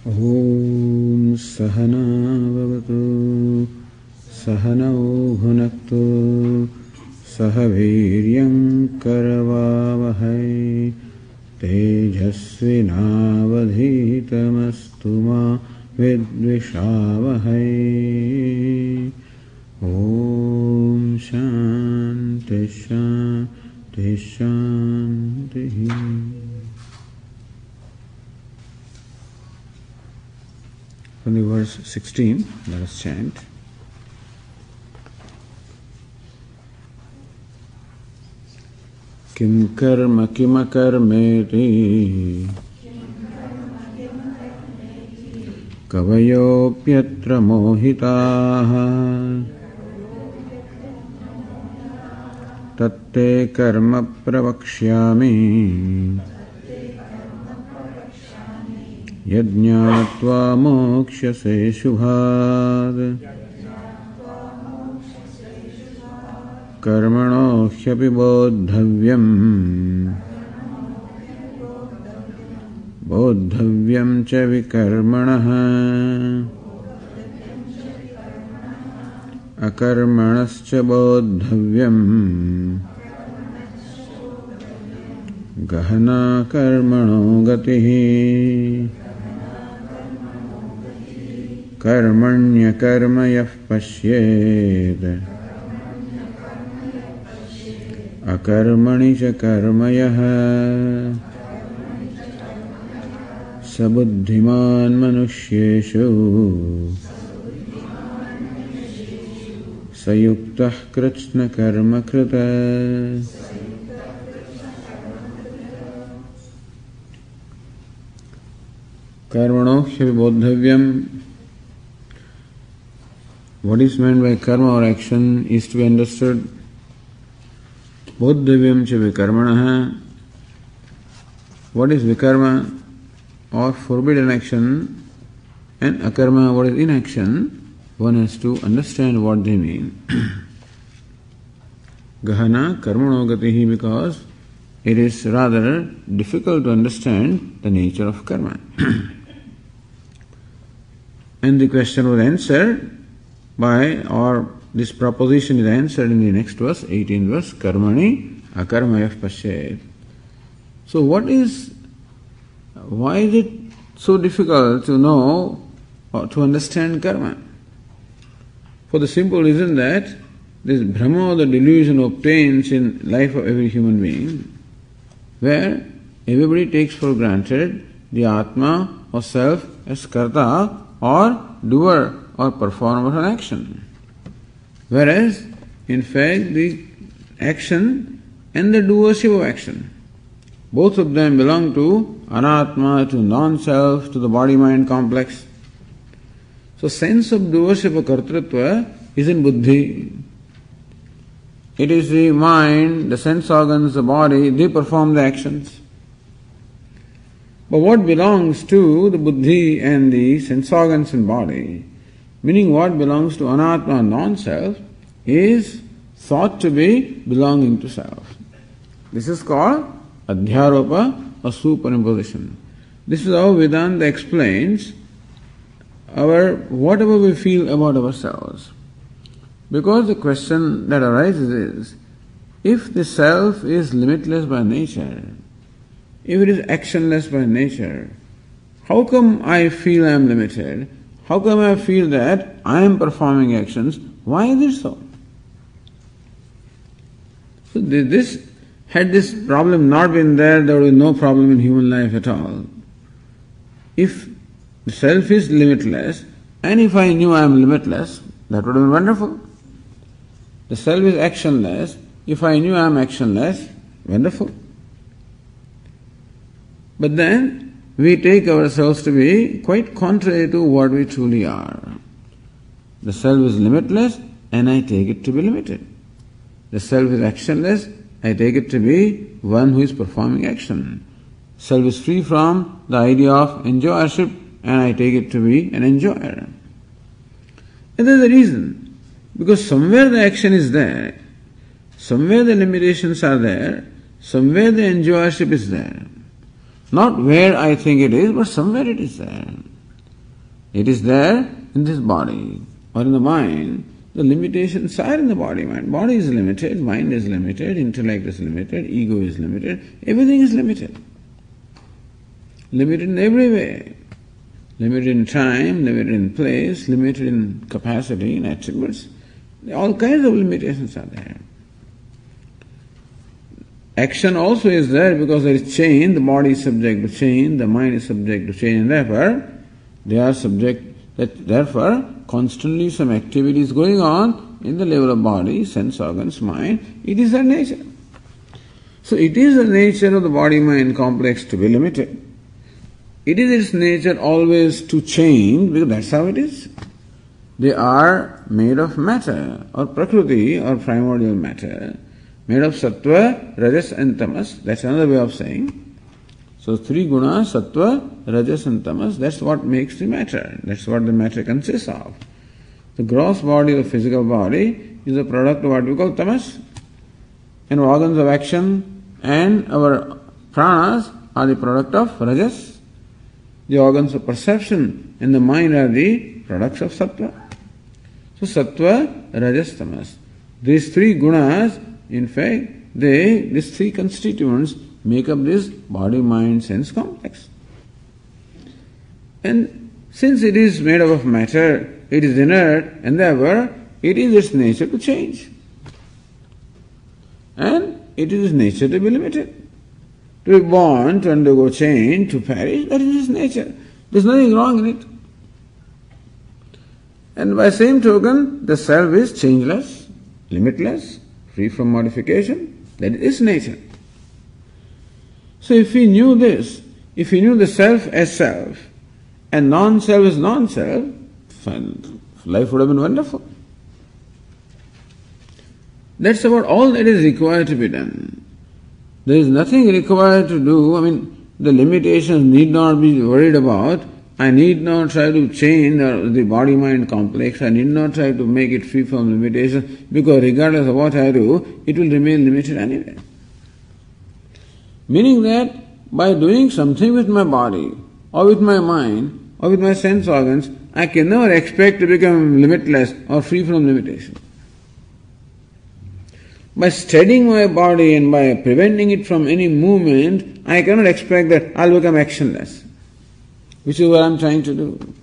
Om Sahana Bhavatu Sahanau Bhunaktu Sahaviryam Karavavahai Tejasvinavadhitamastu ma vidvishavahai. Om Shanti Shanti Shanti. From the verse 16, let us chant. Kim karma kima karmeti kavayopyatra mohitaha tatte karma pravakshyami yajñātvā mokṣyase shubhād karmaṇo hyapi bodhavyam ca vikarmaṇah akarmaṇasca bodhavyam gahana karmaṇo gatihi karmaṇya karmayah pasyet akarmani ca karmayah sabuddhiman manushyeshu sayuktah krishna karma krita. Karmano hyapi bodhavyam. What is meant by karma or action is to be understood. Bodhavyam ca vikarmanaha. What is vikarma or forbidden action, and akarma, what is inaction? One has to understand what they mean. Gahana karmano gatihi, because it is rather difficult to understand the nature of karma. And the question was answered by, or this proposition is answered in the next verse, 18th verse, karmani akarmayah pasyet. So why is it so difficult to know or to understand karma? For the simple reason that this Brahma, the delusion, obtains in life of every human being, where everybody takes for granted the Atma or self as karta or doer or performer of an action. Whereas, in fact, the action and the doership of action, both of them belong to anatma, to non-self, to the body-mind complex. So sense of doership or kartritva is in buddhi. It is the mind, the sense organs, the body, they perform the actions. But what belongs to the buddhi and the sense organs and body, meaning what belongs to anatma, non-self, is thought to be belonging to self. This is called adhyaropa or superimposition. This is how Vedanta explains whatever we feel about ourselves. Because the question that arises is, if the self is limitless by nature, if it is actionless by nature, how come I feel I am limited? How come I feel that I am performing actions? Why is it so? So had this problem not been there, there would be no problem in human life at all. If the self is limitless, and if I knew I am limitless, that would have been wonderful. The self is actionless, if I knew I am actionless, wonderful. But then we take ourselves to be quite contrary to what we truly are. The self is limitless, and I take it to be limited. The self is actionless, I take it to be one who is performing action. Self is free from the idea of enjoyership, and I take it to be an enjoyer. And there is a reason, because somewhere the action is there, somewhere the limitations are there, somewhere the enjoyership is there. Not where I think it is, but somewhere it is there. It is there in this body or in the mind. The limitations are in the body mind. Body is limited, mind is limited, intellect is limited, ego is limited, everything is limited. Limited in every way. Limited in time, limited in place, limited in capacity, in attributes. All kinds of limitations are there. Action also is there because there is change, the body is subject to change, the mind is subject to change, and therefore they are subject, therefore constantly some activity is going on in the level of body, sense organs, mind. It is their nature. So it is the nature of the body-mind complex to be limited. It is its nature always to change because that's how it is. They are made of matter or prakriti or primordial matter, made of sattva, rajas and tamas. That's another way of saying. So three gunas, sattva, rajas and tamas, that's what makes the matter. That's what the matter consists of. The gross body, the physical body, is a product of what we call tamas. And organs of action and our pranas are the product of rajas. The organs of perception and the mind are the products of sattva. So sattva, rajas, tamas. These three gunas, in fact, these three constituents make up this body-mind sense complex. And since it is made up of matter, it is inert, and therefore it is its nature to change. And it is its nature to be limited. To be born, to undergo change, to perish, that is its nature. There is nothing wrong in it. And by same token, the self is changeless, limitless, free from modification. That is its nature. So if we knew this, if we knew the self as self, and non-self is non-self, life would have been wonderful. That's about all that is required to be done. There is nothing required to do. The limitations need not be worried about. I need not try to change the body-mind complex. I need not try to make it free from limitations, because regardless of what I do, it will remain limited anyway. Meaning that by doing something with my body, or with my mind, or with my sense organs, I can never expect to become limitless or free from limitation. By steadying my body and by preventing it from any movement, I cannot expect that I'll become actionless, which is what I'm trying to do.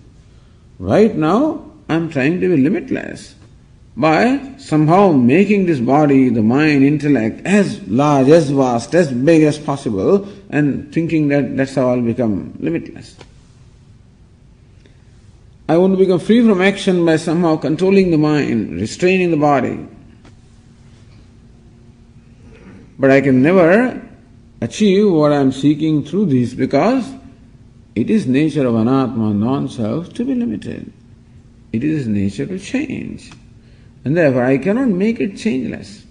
Right now, I'm trying to be limitless by somehow making this body, the mind, intellect as large, as vast, as big as possible, and thinking that that's how I'll become limitless. I want to become free from action by somehow controlling the mind, restraining the body. But I can never achieve what I am seeking through this, because it is nature of anatma, non-self, to be limited. It is nature to change. And therefore I cannot make it changeless.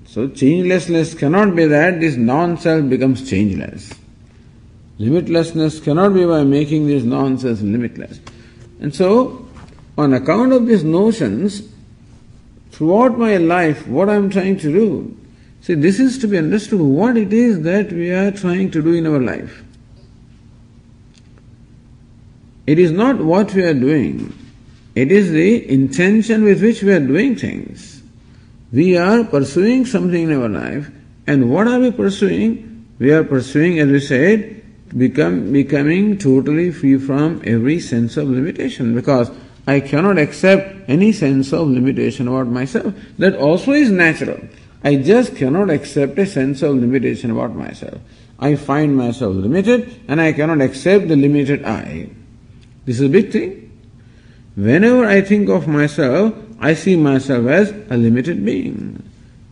So changelessness cannot be that this non-self becomes changeless. Limitlessness cannot be by making this non-self limitless. And so, on account of these notions, throughout my life, what I am trying to do, see, this is to be understood what it is that we are trying to do in our life. It is not what we are doing. It is the intention with which we are doing things. We are pursuing something in our life, and what are we pursuing? We are pursuing, as we said, becoming totally free from every sense of limitation, because I cannot accept any sense of limitation about myself. That also is natural. I just cannot accept a sense of limitation about myself. I find myself limited, and I cannot accept the limited I. This is a big thing. Whenever I think of myself, I see myself as a limited being.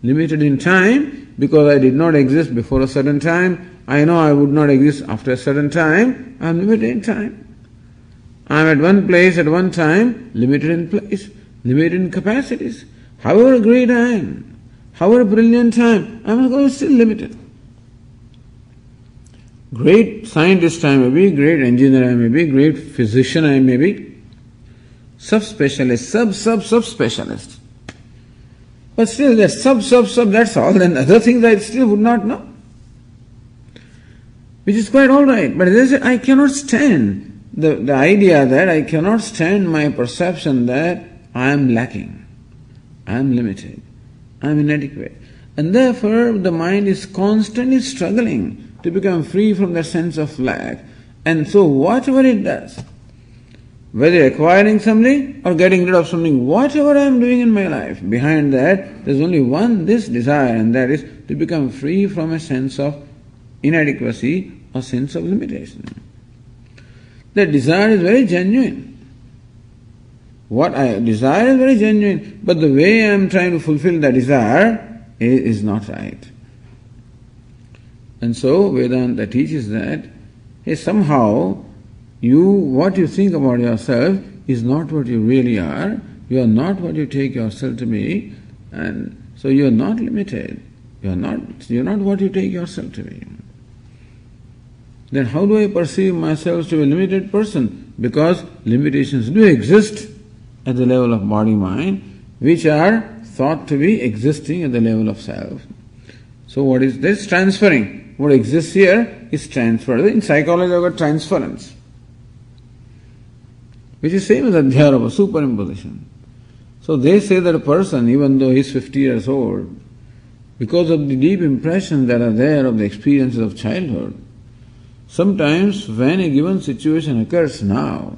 Limited in time, because I did not exist before a certain time. I know I would not exist after a certain time. I am limited in time. I am at one place at one time, limited in place, limited in capacities. However great I am, however brilliant I am, I am still limited. Great scientist I may be, great engineer I may be, great physician I may be, sub-specialist, sub-specialist. But still that sub, that's all, then other things I still would not know. Which is quite all right. But as I say, I cannot stand the idea that I cannot stand my perception that I am lacking, I am limited, I am inadequate. And therefore the mind is constantly struggling to become free from the sense of lack. And so whatever it does, whether acquiring something or getting rid of something, whatever I am doing in my life, behind that there is only this desire, and that is to become free from a sense of inadequacy or sense of limitation. That desire is very genuine. What I desire is very genuine, but the way I am trying to fulfill that desire is not right. And so Vedanta teaches that somehow what you think about yourself is not what you really are. You are not what you take yourself to be, and so you are not limited. You are not what you take yourself to be. Then how do I perceive myself to be a limited person? Because limitations do exist at the level of body-mind, which are thought to be existing at the level of self. So what is this? Transferring. What exists here is transferred. In psychology I've got transference, which is same as adhyarava, superimposition. So they say that a person, even though he is 50 years old, because of the deep impressions that are there of the experiences of childhood, sometimes when a given situation occurs now,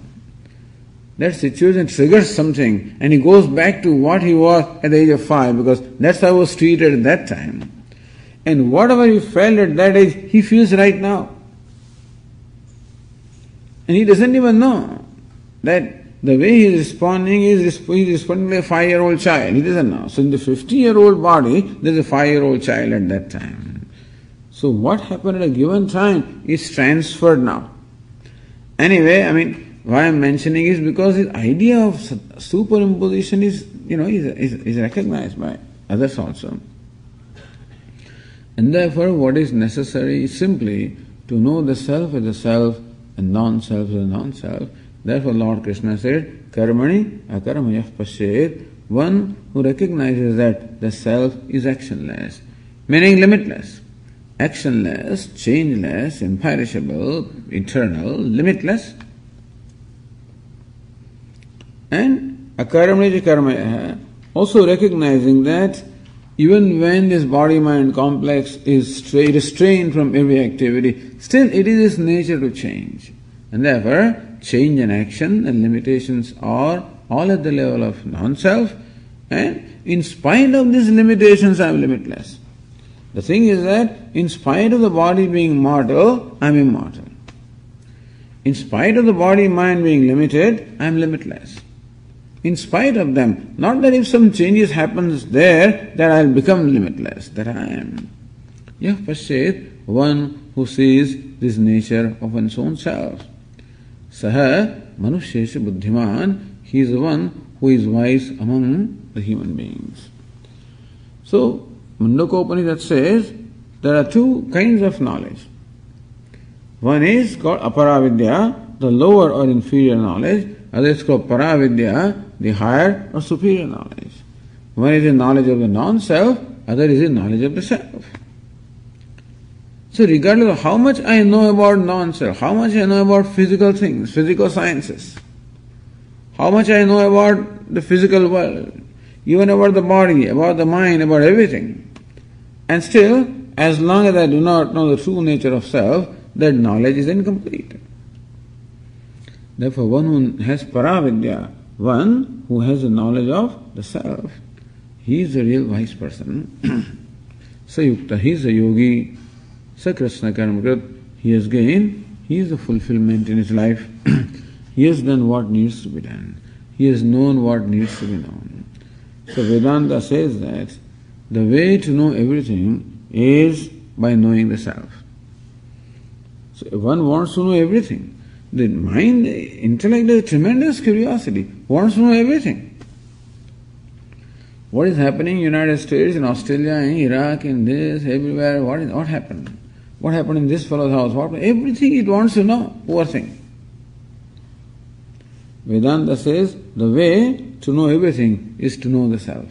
that situation triggers something and he goes back to what he was at the age of 5, because that's how he was treated at that time. And whatever he felt at that age, he feels right now. And he doesn't even know that the way he is responding he's responding like a 5-year-old child. He doesn't know. So in the 50-year-old body, there's a 5-year-old child at that time. So what happened at a given time is transferred now. Anyway, why I'm mentioning is because the idea of superimposition is recognized by others also. And therefore what is necessary is simply to know the self as the self and non-self as the non-self. Therefore Lord Krishna said, Karmani akarmayah pasyet, one who recognizes that the self is actionless, meaning limitless. Actionless, changeless, imperishable, eternal, limitless. And akarmani karmaya, also recognizing that even when this body-mind complex is restrained from every activity, still it is its nature to change. And therefore, change and action and limitations are all at the level of non-self, and in spite of these limitations I am limitless. The thing is that in spite of the body being mortal, I am immortal. In spite of the body-mind being limited, I am limitless. In spite of them, not that if some changes happens there, that I will become limitless, that I am. Yah pasyet, one who sees this nature of one's own self. Saha manushesha buddhiman, he is the one who is wise among the human beings. So, Mundaka Upanishad says there are two kinds of knowledge. One is called aparavidya, the lower or inferior knowledge. Other is called paravidya, the higher or superior knowledge. One is the knowledge of the non-self, other is the knowledge of the self. So regardless of how much I know about non-self, how much I know about physical things, physical sciences, how much I know about the physical world, even about the body, about the mind, about everything, and still, as long as I do not know the true nature of self, that knowledge is incomplete. Therefore, one who has paravidya, one who has the knowledge of the self, he is a real wise person. Sayukta, he is a yogi. Sakrishna karmakrit, he has gained, he is the fulfillment in his life. He has done what needs to be done. He has known what needs to be known. So Vedanta says that the way to know everything is by knowing the self. So if one wants to know everything, the mind, the intellect has tremendous curiosity, wants to know everything. What is happening in the United States, in Australia, in Iraq, in this, everywhere, what happened? What happened in this fellow's house? Everything it wants to know, poor thing. Vedanta says the way to know everything is to know the self.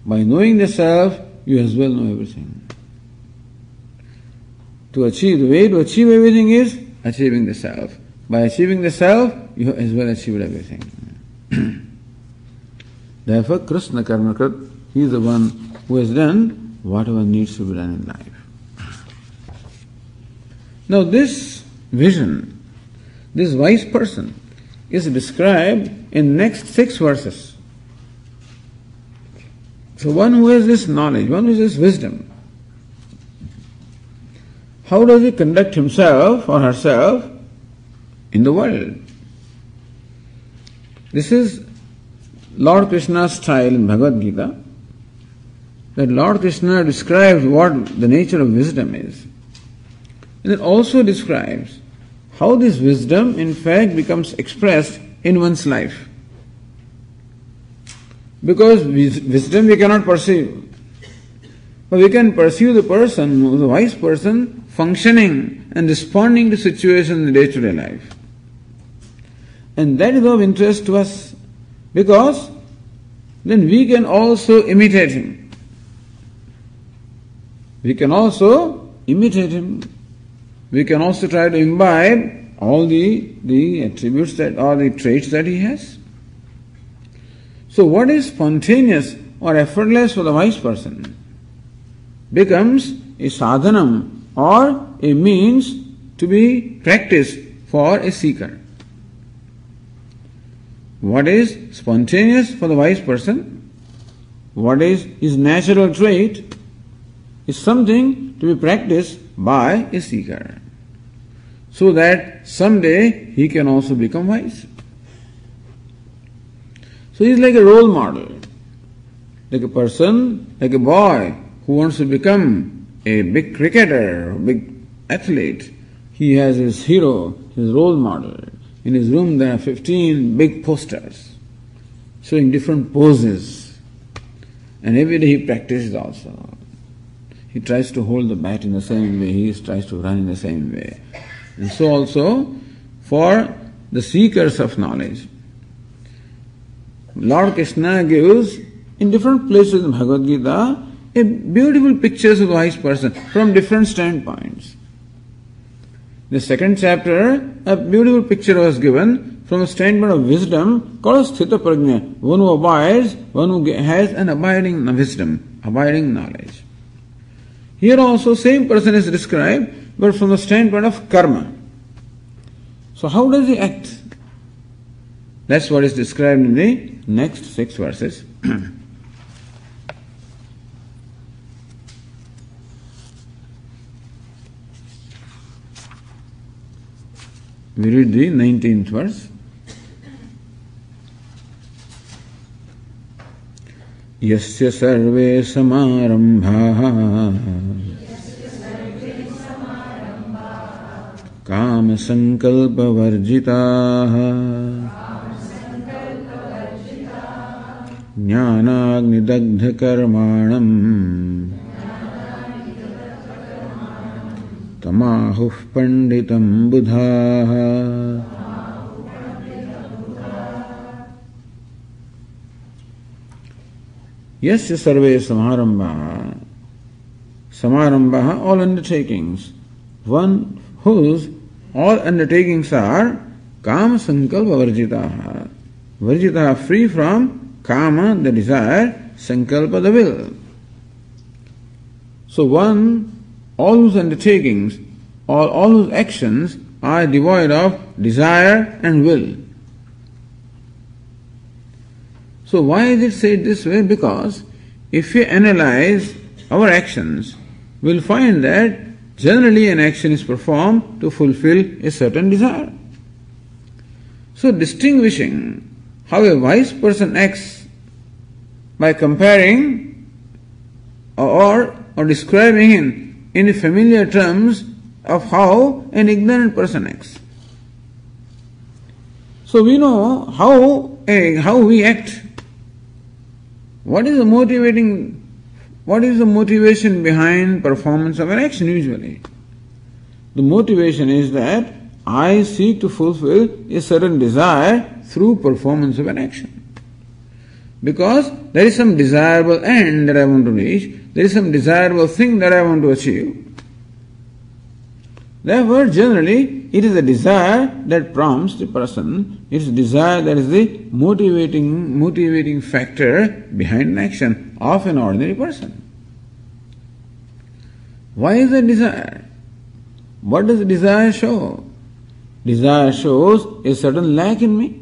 By knowing the self, you as well know everything. The way to achieve everything is achieving the self. By achieving the self, you have as well achieved everything. Therefore, Krishna Karmakrit, he is the one who has done whatever needs to be done in life. Now this vision, this wise person, is described in next 6 verses. So one who has this knowledge, one who has this wisdom, how does he conduct himself or herself in the world? This is Lord Krishna's style in Bhagavad Gītā, that Lord Krishna describes what the nature of wisdom is. And it also describes how this wisdom in fact becomes expressed in one's life. Because wisdom we cannot perceive. But we can perceive the person who is a wise person functioning and responding to situations in the day-to-day life. And that is of interest to us, because then we can also imitate him. We can also imitate him. We can also try to imbibe all the attributes that or the traits that he has. So what is spontaneous or effortless for the wise person becomes a sadhanam or a means to be practiced for a seeker. What is spontaneous for the wise person, what is his natural trait, is something to be practiced by a seeker, so that someday he can also become wise. So he is like a role model, like a person, like a boy who wants to become a big cricketer, a big athlete. He has his hero, his role model. In his room there are 15 big posters showing different poses, and every day he practices also. He tries to hold the bat in the same way, he tries to run in the same way. And so also for the seekers of knowledge, Lord Krishna gives in different places in Bhagavad Gītā a beautiful pictures of the wise person from different standpoints. In the 2nd chapter, a beautiful picture was given from a standpoint of wisdom called Sthita Prajna, one who abides, one who has an abiding wisdom, abiding knowledge. Here also same person is described, but from the standpoint of karma. So how does he act? That's what is described in the next 6 verses. We read the 19th verse. Yasya sarve samarambhaha kama sankalpa varjitaha jnanagni dagdha karmanam tamahuh panditam buddhaha. Yasya sarve samarambhaha. Samarambhaha, all undertakings. One whose all undertakings are kama sankalpa varjitaha. Varjitaha, free from kama, the desire, sankalpa, the will. So one, all whose undertakings, all whose actions are devoid of desire and will. So why is it said this way? Because if we analyze our actions, we'll find that generally an action is performed to fulfill a certain desire. So distinguishing how a wise person acts by comparing or describing him in familiar terms of how an ignorant person acts. So we know how we act. What is the motivation behind performance of an action usually? The motivation is that I seek to fulfill a certain desire through performance of an action. Because there is some desirable end that I want to reach, there is some desirable thing that I want to achieve. Therefore, generally, it is the desire that prompts the person. It is desire that is the motivating factor behind an action of an ordinary person. Why is that desire? What does the desire show? Desire shows a certain lack in me.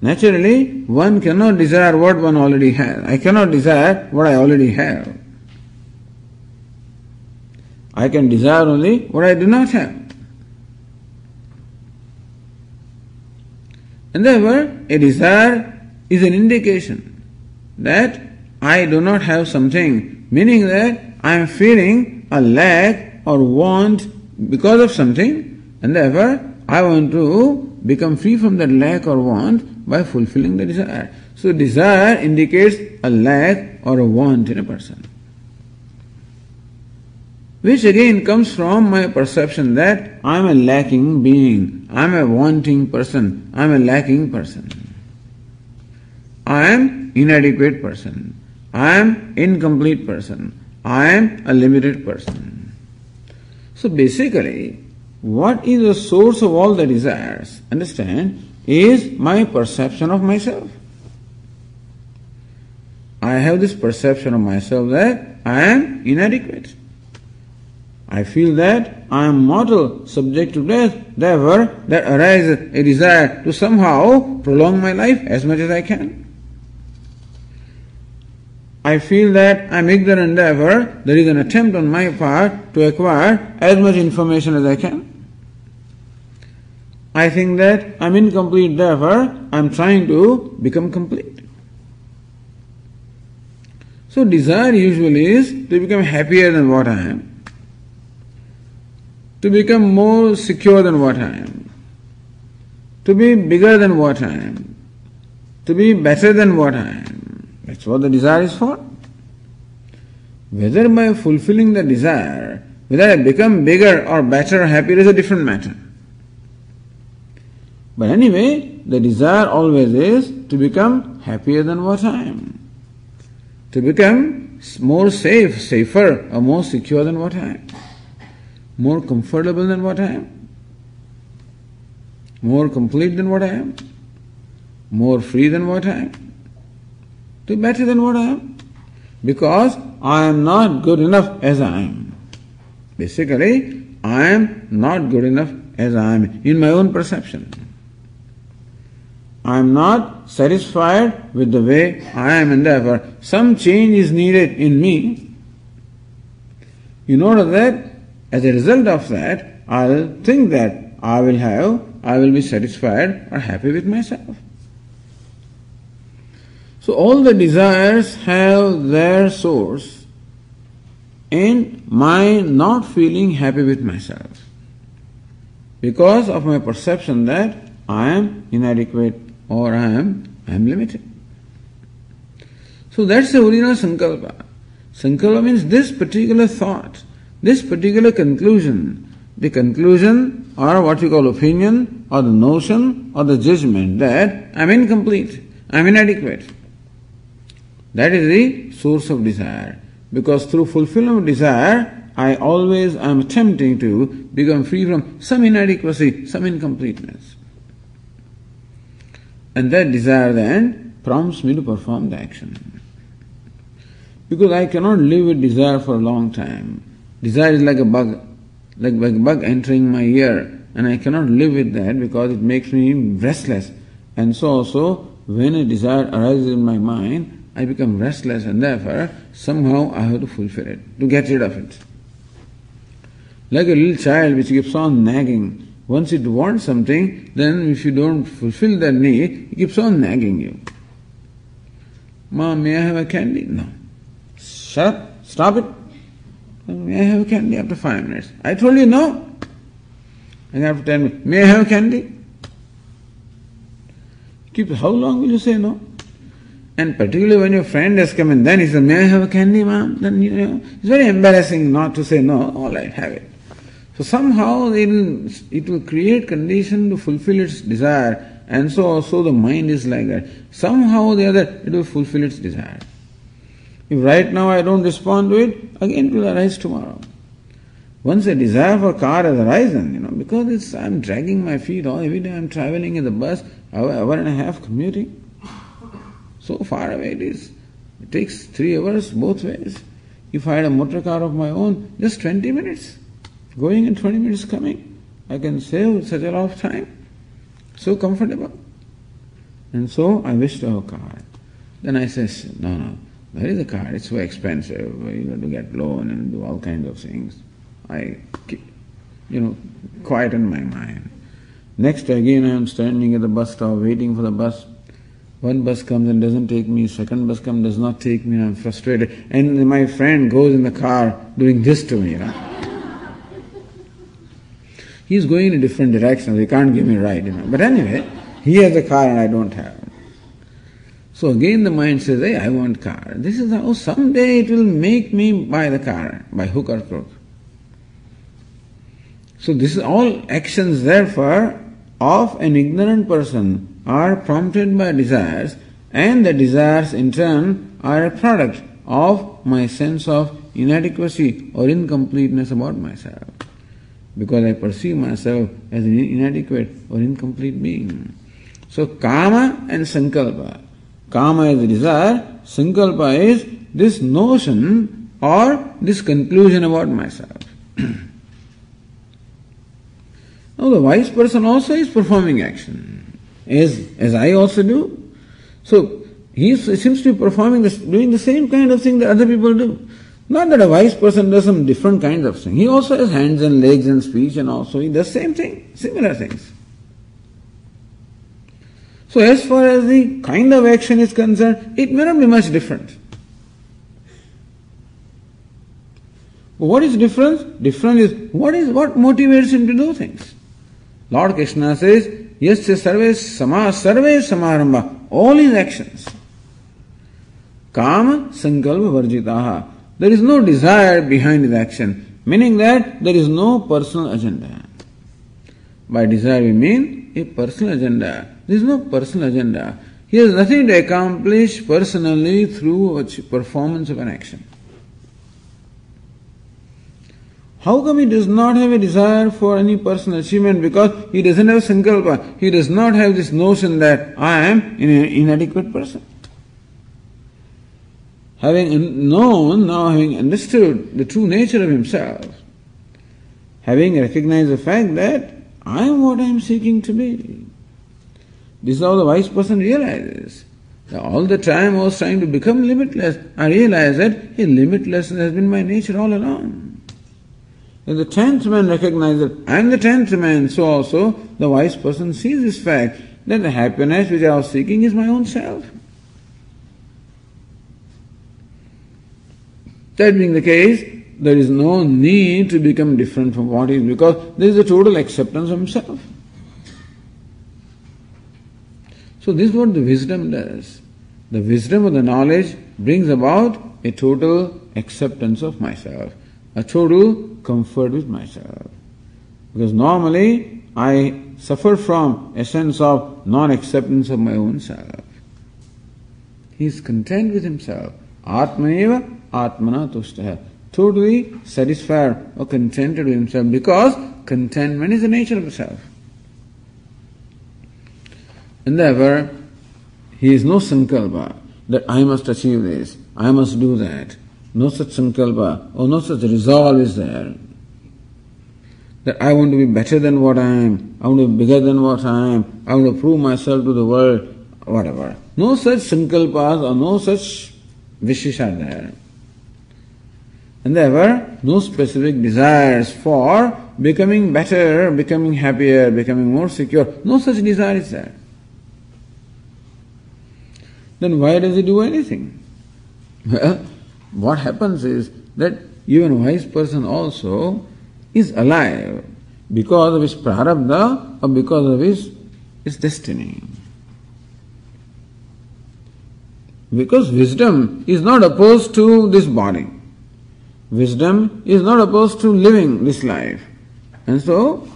Naturally, one cannot desire what one already has. I cannot desire what I already have. I can desire only what I do not have. And therefore, a desire is an indication that I do not have something, meaning that I am feeling a lack or want because of something, and therefore I want to become free from that lack or want by fulfilling the desire. So desire indicates a lack or a want in a person, which again comes from my perception that I am a lacking being, I am a wanting person, I am a lacking person, I am inadequate person, I am incomplete person, I am a limited person. So basically, what is the source of all the desires, understand, is my perception of myself. I have this perception of myself that I am inadequate. I feel that I am mortal, subject to death, therefore there arises a desire to somehow prolong my life as much as I can. I feel that I am ignorant, therefore there is an attempt on my part to acquire as much information as I can. I think that I am incomplete, therefore I am trying to become complete. So desire usually is to become happier than what I am, to become more secure than what I am, to be bigger than what I am, to be better than what I am. That's what the desire is for. Whether by fulfilling the desire, whether I become bigger or better or happier is a different matter. But anyway, the desire always is to become happier than what I am, to become more safer or more secure than what I am, more comfortable than what I am, more complete than what I am, more free than what I am, to be better than what I am, because I am not good enough as I am. Basically, I am not good enough as I am in my own perception. I am not satisfied with the way I am, and therefore some change is needed in me. In order that, as a result of that, I'll think that I will be satisfied or happy with myself. So all the desires have their source in my not feeling happy with myself, because of my perception that I am inadequate or I am limited. So that's the original sankalpa. Sankalpa means this particular thought, this particular conclusion, the conclusion or what we call opinion or the notion or the judgment that I am incomplete, I am inadequate. That is the source of desire. Because through fulfillment of desire, I always am attempting to become free from some inadequacy, some incompleteness. And that desire then prompts me to perform the action. Because I cannot live with desire for a long time. Desire is like a bug entering my ear, and I cannot live with that because it makes me restless. And so also, when a desire arises in my mind, I become restless, and therefore somehow I have to fulfill it, to get rid of it. Like a little child which keeps on nagging. Once it wants something, then if you don't fulfill that need, it keeps on nagging you. Mom, may I have a candy? No. Shut up, stop it. May I have a candy after 5 minutes? I told you no. And after 10 minutes, may I have a candy? How long will you say no? And particularly when your friend has come and then he says, may I have a candy, ma'am? Then it's very embarrassing not to say no. All right, have it. So somehow it will create condition to fulfill its desire, and so the mind is like that. Somehow or the other it will fulfill its desire. If right now I don't respond to it, again it will arise tomorrow. Once a desire for car has arisen, because I'm dragging my feet all every day, I'm traveling in the bus, hour and a half commuting. So far away it is. It takes 3 hours both ways. If I had a motor car of my own, just 20 minutes. Going and 20 minutes coming. I can save such a lot of time. So comfortable. And so I wish to have a car. Then I says, no, where is the car? It's so expensive. You have to get loan and do all kinds of things. I, quieten my mind. Next again I am standing at the bus stop waiting for the bus. One bus comes and doesn't take me, second bus comes, does not take me, and I'm frustrated. And my friend goes in the car doing this to me, He's going in a different direction, he can't give me a ride, But anyway, he has a car and I don't have. So again the mind says, hey, I want car. This is how someday it will make me buy the car, by hook or crook. So this is all actions therefore of an ignorant person are prompted by desires, and the desires in turn are a product of my sense of inadequacy or incompleteness about myself, because I perceive myself as an inadequate or incomplete being. So kama and sankalpa. Kama is the desire, sankalpa is this notion or this conclusion about myself. Now the wise person also is performing action, as I also do. So he seems to be doing the same kind of thing that other people do. Not that a wise person does some different kinds of things. He also has hands and legs and speech, and also he does same thing, similar things. So as far as the kind of action is concerned, it may not be much different. But what is different? Different is what motivates him to do things. Lord Krishna says, Yasya sarve samarambha, all his actions. Kama sankalpa varjitaha. There is no desire behind his action, meaning that there is no personal agenda. By desire we mean a personal agenda. There is no personal agenda. He has nothing to accomplish personally through performance of an action. How come he does not have a desire for any personal achievement? Because he doesn't have sankalpa. He does not have this notion that I am an inadequate person. Having known, now having understood the true nature of himself, having recognized the fact that I am what I am seeking to be. This is how the wise person realizes. All the time I was trying to become limitless. I realized that limitlessness has been my nature all along. When the 10th man recognizes I am the 10th man, so also the wise person sees this fact that the happiness which I was seeking is my own self. That being the case, there is no need to become different from what he is, because there is a total acceptance of himself. So this is what the wisdom does. The wisdom of the knowledge brings about a total acceptance of myself, a total comfort with myself. Because normally I suffer from a sense of non-acceptance of my own self. He is content with himself. Atmaneva atmana tushtaha. Totally satisfied or contented with himself, because contentment is the nature of the self. And therefore, he is no sankalpa that I must achieve this, I must do that. No such sankalpa or no such resolve is there. That I want to be better than what I am, I want to be bigger than what I am, I want to prove myself to the world, whatever. No such sankalpas or no such wishes are there. And therefore, no specific desires for becoming better, becoming happier, becoming more secure. No such desire is there. Then why does he do anything? Well, what happens is that even a wise person also is alive because of his prarabdha or because of his destiny. Because wisdom is not opposed to this body. Wisdom is not opposed to living this life. And so,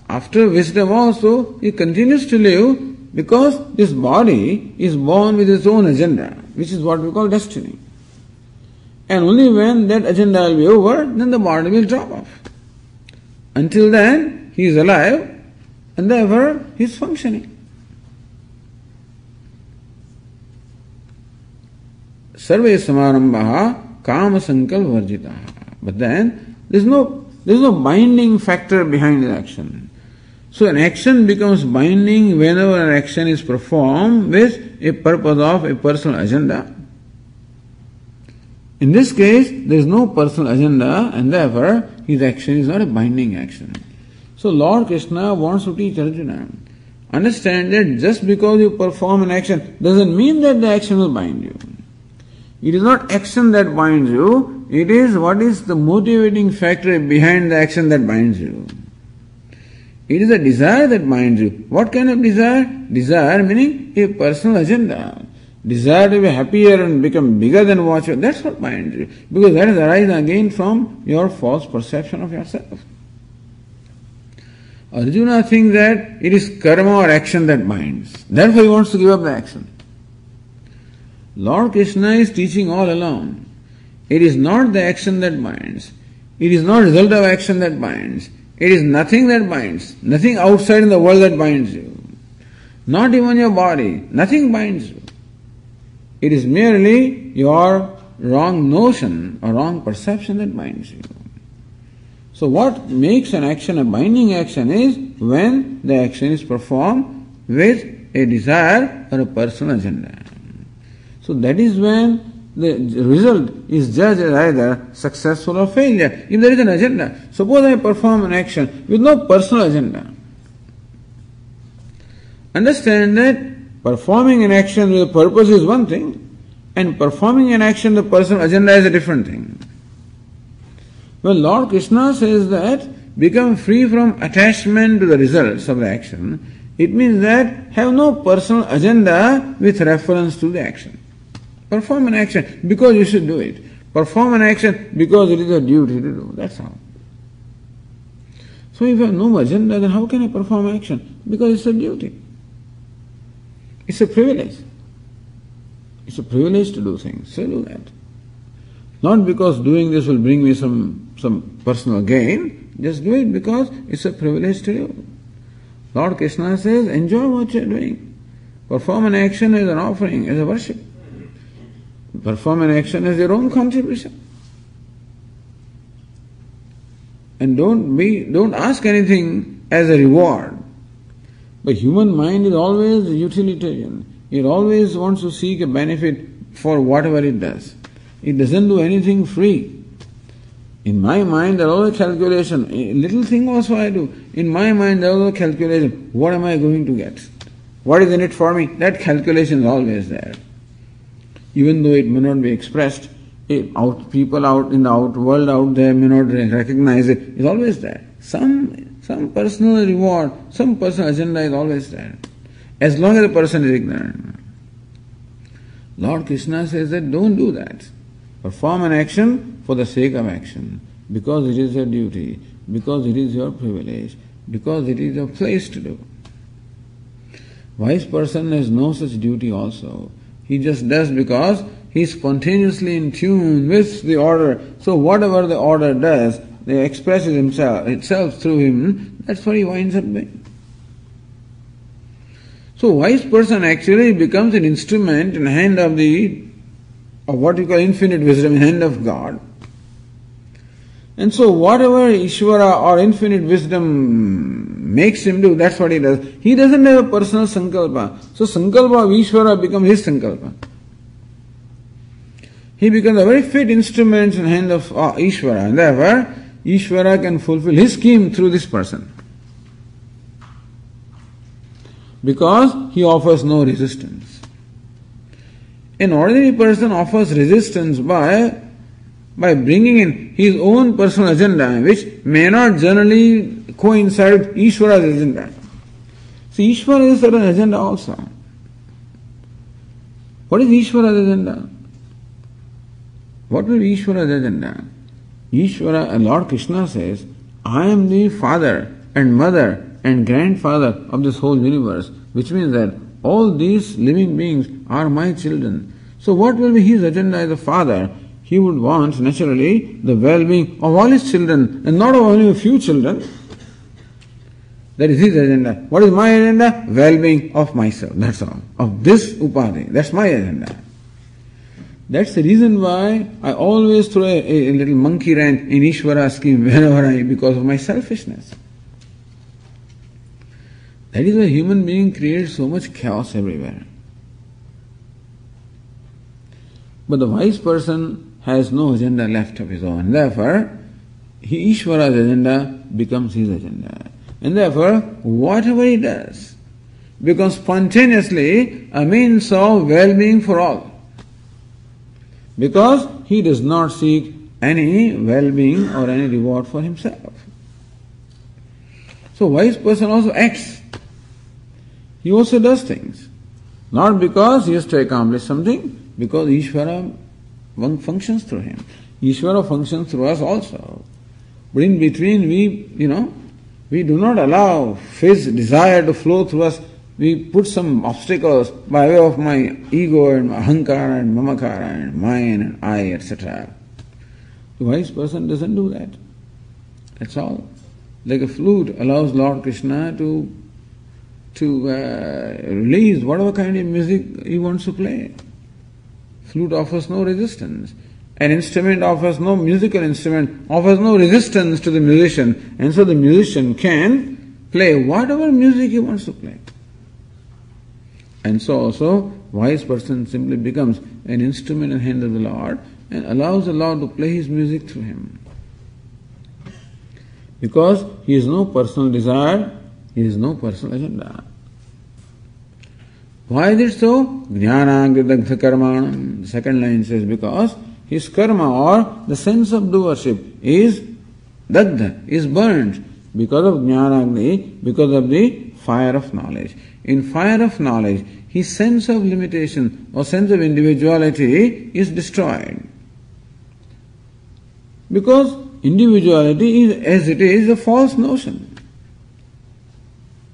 after wisdom also, he continues to live because this body is born with its own agenda, which is what we call destiny. And only when that agenda will be over, then the body will drop off. Until then, he is alive and therefore he is functioning. Sarve samarambaha kama sankalpa varjitaha. But then there is no binding factor behind the action. So an action becomes binding whenever an action is performed with a purpose of a personal agenda. In this case, there is no personal agenda and therefore his action is not a binding action. So Lord Krishna wants to teach Arjuna, understand that just because you perform an action doesn't mean that the action will bind you. It is not action that binds you, it is what is the motivating factor behind the action that binds you. It is a desire that binds you. What kind of desire? Desire meaning a personal agenda. Desire to be happier and become bigger than what you are. That's what binds you. Because that is arising again from your false perception of yourself. Arjuna thinks that it is karma or action that binds. Therefore he wants to give up the action. Lord Krishna is teaching all along. It is not the action that binds. It is not result of action that binds. It is nothing that binds. Nothing outside in the world that binds you. Not even your body. Nothing binds you. It is merely your wrong notion or wrong perception that binds you. So what makes an action a binding action is when the action is performed with a desire or a personal agenda. So that is when the result is judged as either successful or failure. If there is an agenda, suppose I perform an action with no personal agenda. Understand that performing an action with a purpose is one thing, and performing an action with a personal agenda is a different thing. When Lord Krishna says that become free from attachment to the results of the action, it means that have no personal agenda with reference to the action. Perform an action because you should do it. Perform an action because it is a duty to do. That's all. So if you have no agenda, then how can I perform action? Because it's a duty. It's a privilege. It's a privilege to do things. So do that. Not because doing this will bring me some personal gain. Just do it because it's a privilege to do. Lord Krishna says, enjoy what you are doing. Perform an action as an offering, as a worship. Perform an action as your own contribution. And don't ask anything as a reward. But human mind is always utilitarian. It always wants to seek a benefit for whatever it does. It doesn't do anything free. In my mind there is always calculation. A little thing also I do. In my mind there is always calculation. What am I going to get? What is in it for me? That calculation is always there. Even though it may not be expressed, people out in the world out there may not recognize it. It's always there. Some personal reward, some personal agenda is always there. As long as the person is ignorant. Lord Krishna says that don't do that. Perform an action for the sake of action, because it is your duty, because it is your privilege, because it is your place to do. Wise person has no such duty also. He just does because he is spontaneously in tune with the order. So whatever the order does, it expresses itself through him. That's what he winds up doing. So wise person actually becomes an instrument in the hand of what you call infinite wisdom, in the hand of God. And so whatever Ishvara or infinite wisdom makes him do, that's what he does. He doesn't have a personal sankalpa. So sankalpa of Ishvara becomes his sankalpa. He becomes a very fit instrument in the hand of Ishvara. And therefore, Ishvara can fulfill his scheme through this person. Because he offers no resistance. An ordinary person offers resistance by bringing in his own personal agenda, which may not generally coincide with Ishvara's agenda. See, Ishvara has a certain agenda also. What is Ishvara's agenda? What will be Ishvara's agenda? Ishvara, and Lord Krishna says, I am the father and mother and grandfather of this whole universe, which means that all these living beings are my children. So what will be his agenda as a father? He would want, naturally, the well-being of all his children, and not of only a few children. That is his agenda. What is my agenda? Well-being of myself. That's all. Of this upadhi. That's my agenda. That's the reason why I always throw a little monkey wrench in Ishvara scheme because of my selfishness. That is why human being creates so much chaos everywhere. But the wise person has no agenda left of his own. Therefore, Ishvara's agenda becomes his agenda. And therefore, whatever he does becomes spontaneously a means of well-being for all. Because he does not seek any well-being or any reward for himself. So wise person also acts. He also does things. Not because he has to accomplish something, because Ishvara functions through him. Ishvara functions through us also. But in between we do not allow his desire to flow through us. We put some obstacles by way of my ego and ahankara and mamakara and mine and I, etc. The wise person doesn't do that. That's all. Like a flute allows Lord Krishna to release whatever kind of music he wants to play. Flute offers no resistance. An instrument offers no musical instrument, offers no resistance to the musician, and so the musician can play whatever music he wants to play. And so also, wise person simply becomes an instrument in the hand of the Lord and allows the Lord to play his music through him. Because he has no personal desire, he has no personal agenda. Why is it so? Jnanagridagdha karmanam. The second line says, because his karma or the sense of doership is dagdha, is burnt because of jnanagni, because of the fire of knowledge. In fire of knowledge, his sense of limitation or sense of individuality is destroyed. Because individuality is, as it is, a false notion.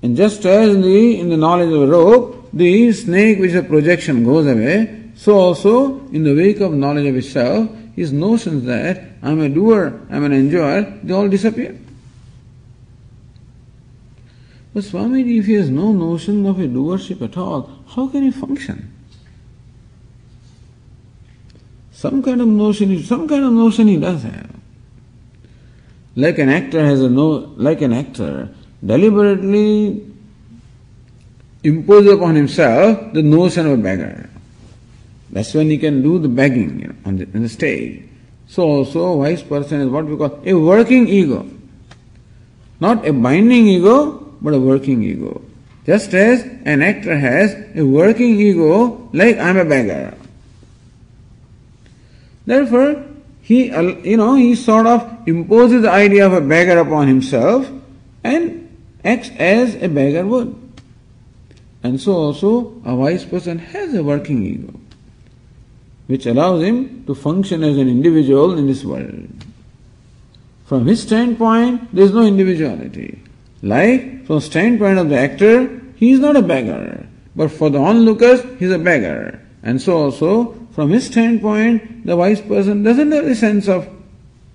And just as in the knowledge of a rope, the snake which is a projection goes away, so also in the wake of knowledge of itself, his notions that I am a doer, I am an enjoyer, they all disappear. But Swamiji, if he has no notion of a doership at all, how can he function? Some kind of notion he does have. Like an actor deliberately imposes upon himself the notion of a beggar. That's when he can do the begging on the stage. So also a wise person is what we call a working ego. Not a binding ego, but a working ego. Just as an actor has a working ego, like I'm a beggar. Therefore, he sort of imposes the idea of a beggar upon himself and acts as a beggar would. And so also a wise person has a working ego, which allows him to function as an individual in this world. From his standpoint, there is no individuality. Like, from the standpoint of the actor, he is not a beggar. But for the onlookers, he is a beggar. And so also, from his standpoint, the wise person doesn't have the sense of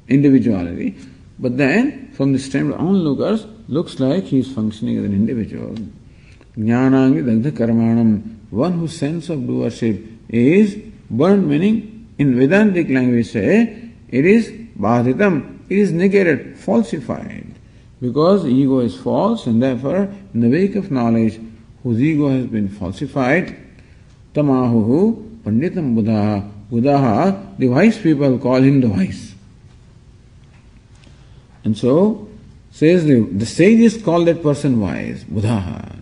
individuality. But then, from the standpoint of onlookers, looks like he is functioning as an individual. Jnanangi dagdha karmanam. One whose sense of doership is burnt, meaning, in Vedantic language say, it is badhitam, it is negated, falsified. Because ego is false, and therefore, in the wake of knowledge, whose ego has been falsified, tamahuhu panditam buddha. Buddha, the wise people call him the wise. And so, says the sages call that person wise, buddha.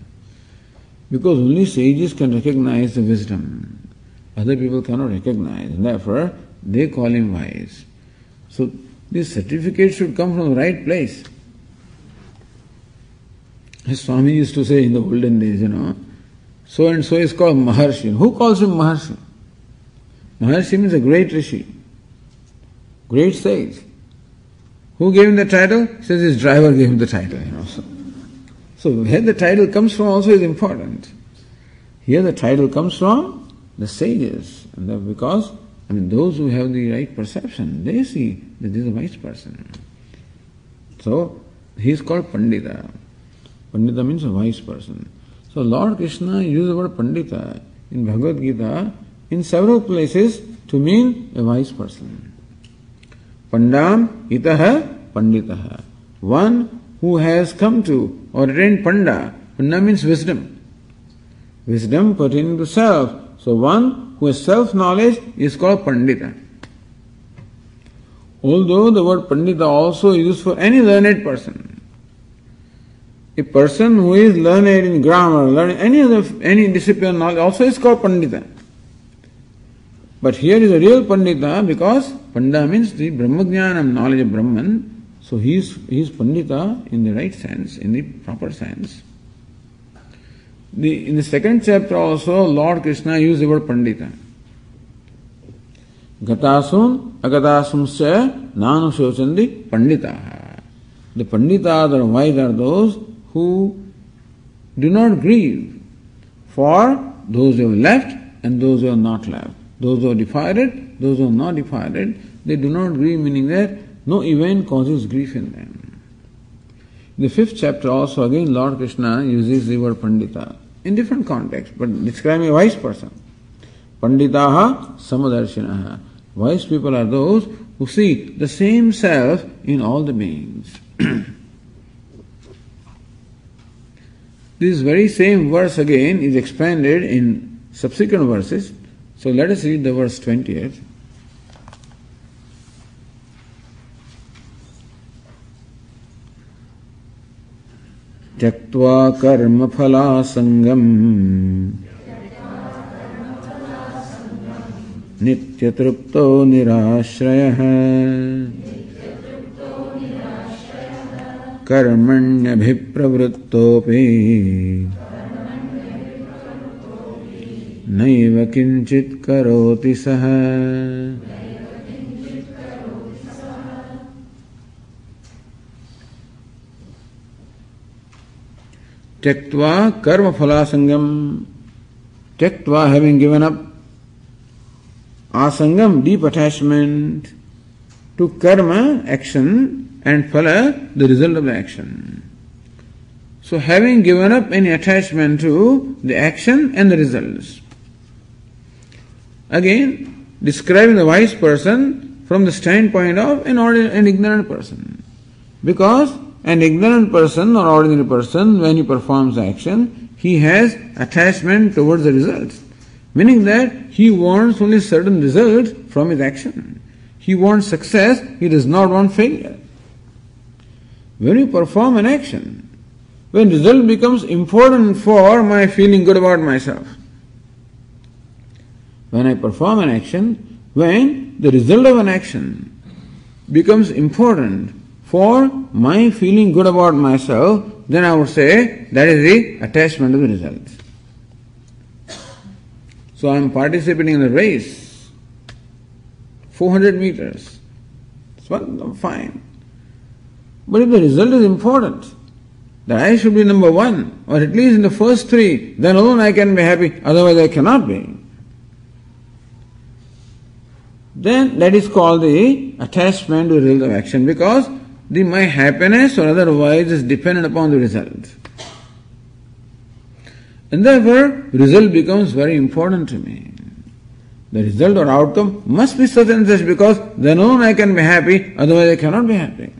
Because only sages can recognize the wisdom. Other people cannot recognize, and therefore, they call him wise. So, this certificate should come from the right place. As Swami used to say in the olden days, so and so is called Maharshi. Who calls him Maharshi? Maharshi means a great Rishi, great sage. Who gave him the title? He says his driver gave him the title. So where the title comes from also is important. Here the title comes from the sages, and because those who have the right perception, they see that this is a wise person. So he is called Pandita. Pandita means a wise person. So Lord Krishna used the word Pandita in Bhagavad Gītā in several places to mean a wise person. Pandam itaha panditaha. One who has come to or attained Panda. Panda means wisdom. Wisdom pertaining to self. So one who has self-knowledge is called Pandita. Although the word Pandita also is used for any learned person. A person who is learned in grammar, learned any discipline knowledge also is called Pandita. But here is a real Pandita because Panda means the Brahmajnanam, knowledge of Brahman. So he is Pandita in the right sense, in the proper sense. In the second chapter also, Lord Krishna used the word Pandita. Gatasun, agatasumsya, nanu shochandi panditaha. The Panditas or wise are those who do not grieve for those who have left and those who have not left. Those who are departed, those who are not departed, they do not grieve, meaning that no event causes grief in them. In the fifth chapter also again Lord Krishna uses the word Pandita in different contexts, but describing a wise person. Panditaha samadarshinaha. Wise people are those who see the same self in all the beings. This very same verse again is expanded in subsequent verses. So let us read the verse 20th. Tyaktva karma phala sangam nityatrupto nirashrayah karmanyabhipravrittopi naiva kinchit karoti saha. Tyaktva karma phala sangam. Tyaktva, having given up, asangam, deep attachment to karma, action, and phala, the result of the action. So having given up any attachment to the action and the results. Again, describing the wise person from the standpoint of an ignorant person. Because an ignorant person or ordinary person, when he performs action, he has attachment towards the results. Meaning that he wants only certain results from his action. He wants success, he does not want failure. When you perform an action, when result becomes important for my feeling good about myself. When I perform an action, when the result of an action becomes important for my feeling good about myself, then I would say that is the attachment to the result. So I am participating in a race, 400 meters. Well, fine. But if the result is important, that I should be number one, or at least in the first three, then alone I can be happy, otherwise I cannot be. Then that is called the attachment to the result of action, because my happiness or otherwise is dependent upon the result. And therefore, result becomes very important to me. The result or outcome must be such and such, because then alone I can be happy, otherwise I cannot be happy.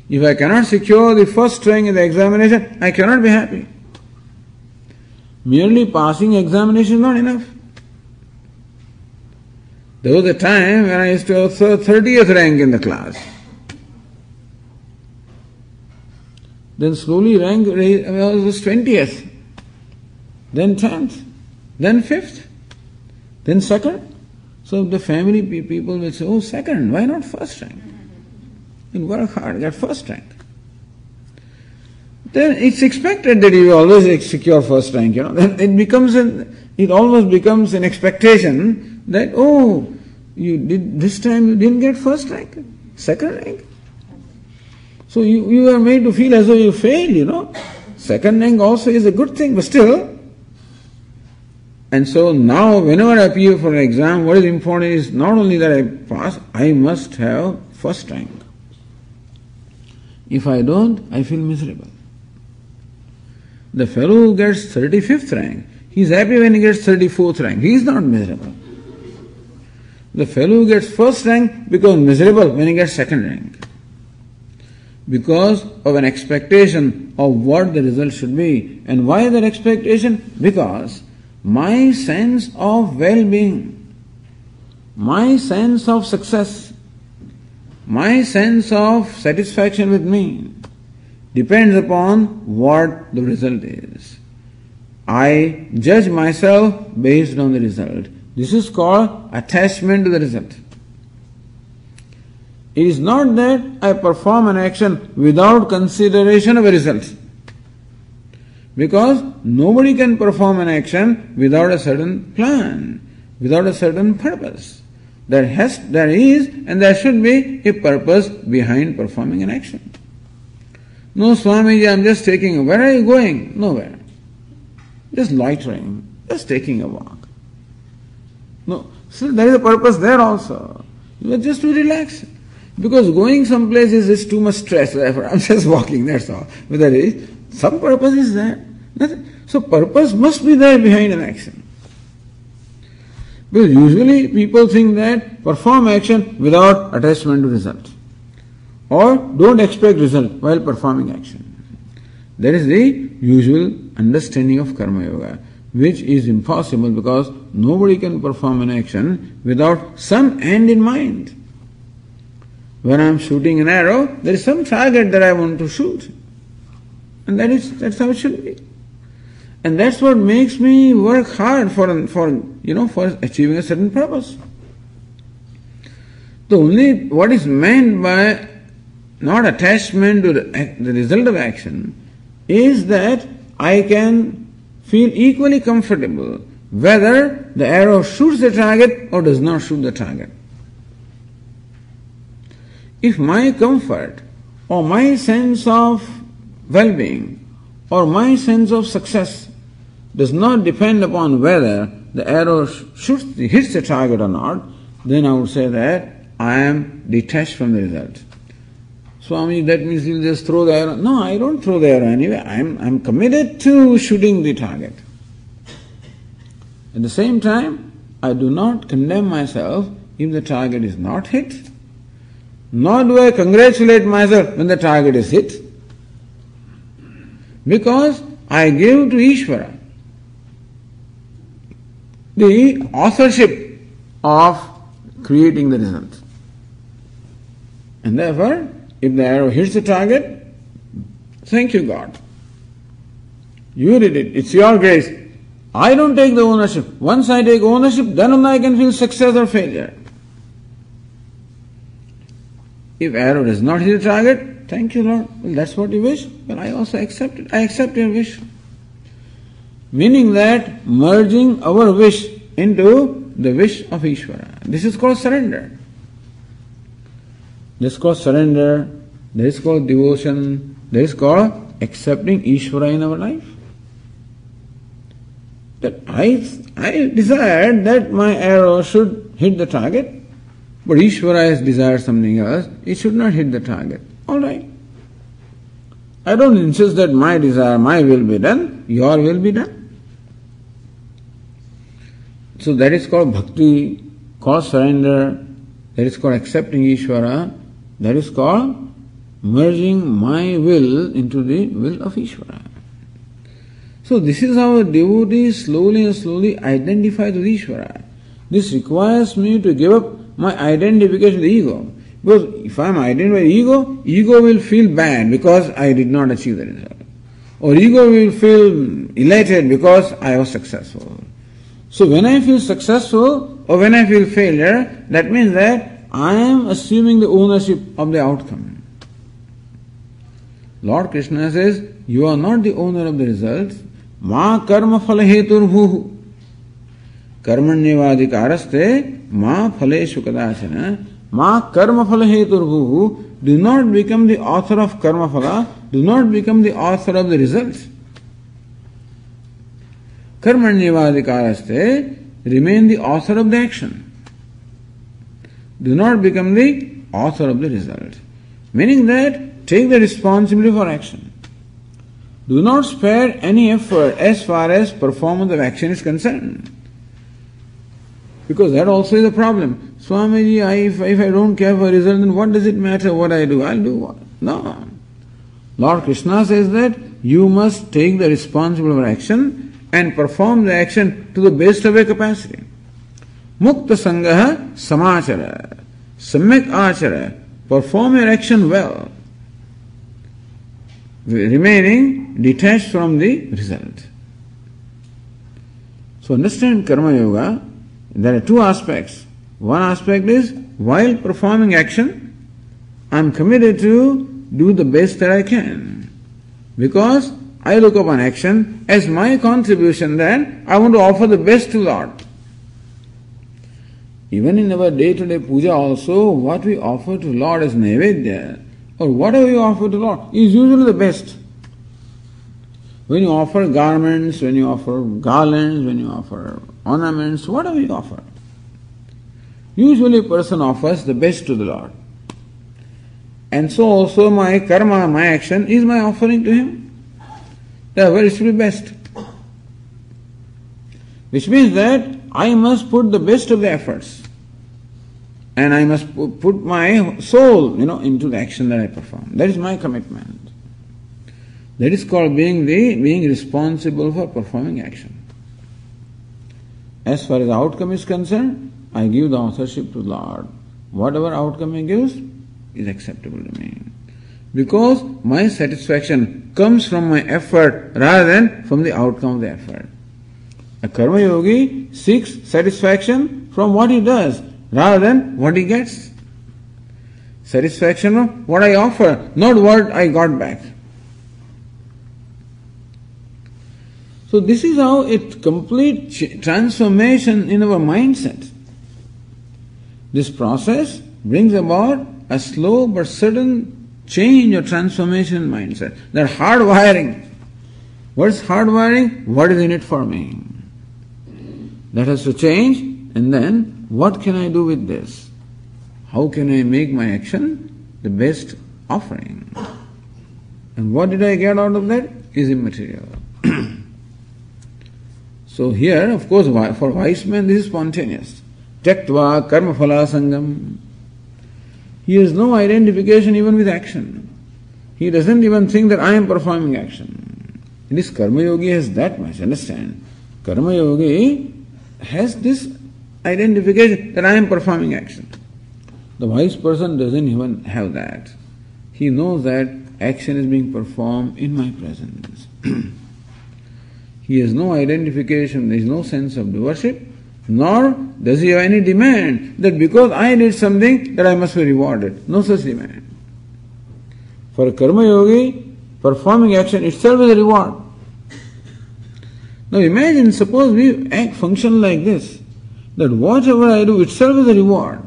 If I cannot secure the first rank in the examination, I cannot be happy. Merely passing examination is not enough. There was a time when I used to have 30th rank in the class. Then slowly rank was 20th, then 10th, then 5th, then 2nd. So the family people will say, oh, 2nd, why not first rank? And work hard, get first rank. Then it's expected that you always secure first rank, Then it almost becomes an expectation that, oh, this time you didn't get first rank, second rank. So you are made to feel as though you failed, Second rank also is a good thing, but still. And so now whenever I appear for an exam, what is important is not only that I pass, I must have first rank. If I don't, I feel miserable. The fellow who gets 35th rank, he is happy when he gets 34th rank. He is not miserable. The fellow who gets first rank becomes miserable when he gets second rank. Because of an expectation of what the result should be. And why that expectation? Because my sense of well-being, my sense of success, my sense of satisfaction with me depends upon what the result is. I judge myself based on the result. This is called attachment to the result. It is not that I perform an action without consideration of a result. Because nobody can perform an action without a certain plan, without a certain purpose. There is and there should be a purpose behind performing an action. No, Swamiji, I am just taking, where are you going? Nowhere. Just loitering, just taking a walk. No, still there is a purpose there also. You are just to relax. Because going someplace is too much stress, therefore I am just walking, that's all. But there is, some purpose is there. Nothing. So purpose must be there behind an action. Because usually people think that perform action without attachment to result. Or don't expect result while performing action. That is the usual understanding of Karma Yoga, which is impossible because nobody can perform an action without some end in mind. When I am shooting an arrow, there is some target that I want to shoot. And that's how it should be. And that's what makes me work hard for achieving a certain purpose. The only, what is meant by not attachment to the result of action is that I can feel equally comfortable whether the arrow shoots the target or does not shoot the target. If my comfort or my sense of well-being or my sense of success does not depend upon whether the arrow hits the target or not, then I would say that I am detached from the result. Swami, that means you'll just throw the arrow. No, I don't throw the arrow anyway. I'm committed to shooting the target. At the same time, I do not condemn myself if the target is not hit, nor do I congratulate myself when the target is hit, because I give to Ishvara the authorship of creating the result. And therefore, if the arrow hits the target, thank you, God. You did it. It's your grace. I don't take the ownership. Once I take ownership, then only I can feel success or failure. If arrow does not hit the target, thank you, Lord. Well, that's what you wish. Well, I also accept it. I accept your wish. Meaning that merging our wish into the wish of Ishvara. This is called surrender. This is called surrender. This is called devotion. This is called accepting Ishvara in our life. That I desired that my arrow should hit the target, but Ishvara has desired something else. It should not hit the target. All right. I don't insist that my desire, my will be done, your will be done. So that is called bhakti, called surrender, that is called accepting Ishvara, that is called merging my will into the will of Ishvara. So this is how a devotee slowly and slowly identifies with Ishvara. This requires me to give up my identification with the ego. Because if I am identified with ego will feel bad because I did not achieve the result. Or ego will feel elated because I was successful. So when I feel successful or when I feel failure, that means that I am assuming the ownership of the outcome. Lord Krishna says, you are not the owner of the results. Ma karma phala hetur bhuhu. Karmanyavadikaraste ma phaleshu kadachana. Ma karma phala hetur bhuhu. Do not become the author of karma phala. Do not become the author of the results. Karmanyavadikaraste, remain the author of the action. Do not become the author of the result. Meaning that take the responsibility for action. Do not spare any effort as far as performance of action is concerned. Because that also is a problem. Swamiji, if I don't care for result, then what does it matter what I do? I'll do what? No. Lord Krishna says that you must take the responsibility for action and perform the action to the best of your capacity. Mukta sangaha samachara. Samyak achara. Perform your action well, remaining detached from the result. So understand Karma Yoga, there are two aspects. One aspect is, while performing action, I am committed to do the best that I can. Because I look upon action as my contribution, then I want to offer the best to Lord. Even in our day-to-day puja also, what we offer to Lord as Naivedya, or whatever you offer to Lord, is usually the best. When you offer garments, when you offer garlands, when you offer ornaments, whatever you offer, usually a person offers the best to the Lord. And so also my karma, my action is my offering to Him. Therefore it should be best. Which means that I must put the best of the efforts. And I must put my soul, into the action that I perform. That is my commitment. That is called being responsible for performing action. As far as outcome is concerned, I give the authorship to the Lord. Whatever outcome He gives is acceptable to me. Because my satisfaction comes from my effort rather than from the outcome of the effort. A karma yogi seeks satisfaction from what he does rather than what he gets. Satisfaction of what I offer, not what I got back. So this is how it complete transformation in our mindset. This process brings about a slow but certain change or transformation in mindset. That hard wiring. What is hard wiring? What is in it for me? That has to change, and then what can I do with this? How can I make my action the best offering? And what did I get out of that? Is immaterial. So here, of course, for wise men this is spontaneous. Tyaktva karma phala sangam. He has no identification even with action. He doesn't even think that I am performing action. This karma yogi has that much, understand? Karma yogi has this identification that I am performing action. The wise person doesn't even have that. He knows that action is being performed in my presence. He has no identification, there is no sense of doership, nor does he have any demand that because I did something that I must be rewarded. No such demand. For a karma yogi, performing action itself is a reward. Now imagine, suppose we function like this, that whatever I do itself is a reward.